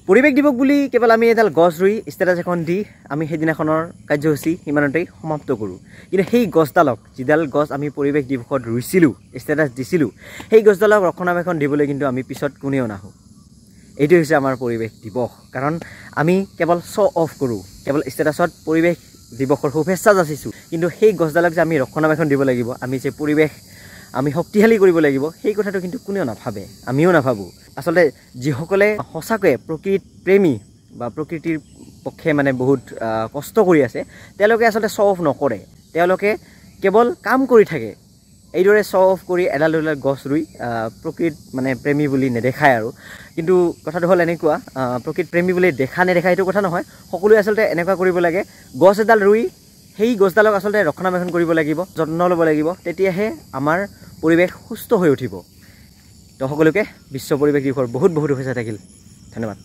পৰিৱেশ দিৱস বুলি কেৱল আমি এডাল গছ ৰুই ষ্টেটাছ এখন দি আমি সেইদিনাখনৰ কাৰ্যসূচী সিমানতেই সমাপ্ত কৰোঁ। কিন্তু সেই গছডালক যিডাল গছ আমি পৰিৱেশ দিৱসত ৰুইছিলোঁ, ষ্টেটাছ দিছিলোঁ, সেই গছডালক ৰক্ষণাবেক্ষণ দিবলৈ কিন্তু আমি পিছত কোনেও নাহোঁ। এইটো হৈছে আমাৰ পৰিৱেশ দিৱস। কাৰণ আমি কেৱল শ্ব' অফ কৰোঁ, কেৱল ষ্টেটাছত পৰিৱেশ দিৱসৰ শুভেচ্ছা যাচিছোঁ, কিন্তু সেই গছডালক যে আমি ৰক্ষণাবেক্ষণ দিব লাগিব, আমি যে পৰিৱেশ আমি শক্তিশালী কৰিব লাগিব, সেই কথাটো কিন্তু কোনেও নাভাবে, আমিও নাভাবোঁ। আচলতে যিসকলে সঁচাকৈ প্ৰকৃত প্ৰেমী বা প্ৰকৃতিৰ পক্ষে মানে বহুত কষ্ট কৰি আছে, তেওঁলোকে আচলতে শ্ব' অফ নকৰে, তেওঁলোকে কেৱল কাম কৰি থাকে। এইদৰে শ্ব' অফ কৰি এডাল দুডাল গছ ৰুই প্ৰকৃত মানে প্ৰেমী বুলি নেদেখায় আৰু। কিন্তু কথাটো হ'ল এনেকুৱা, প্ৰকৃত প্ৰেমী বুলি দেখা নেদেখা এইটো কথা নহয়, সকলোৱে আচলতে এনেকুৱা কৰিব লাগে, গছ এডাল ৰুই সেই গছডালক আচলতে ৰক্ষণাবেক্ষণ কৰিব লাগিব, যত্ন ল'ব লাগিব, তেতিয়াহে আমাৰ পৰিৱেশ সুস্থ হৈ উঠিব। তো সকলোকে বিশ্ব পৰিৱেশ দিৱসৰ বহুত বহুত শুভেচ্ছা থাকিল। ধন্যবাদ।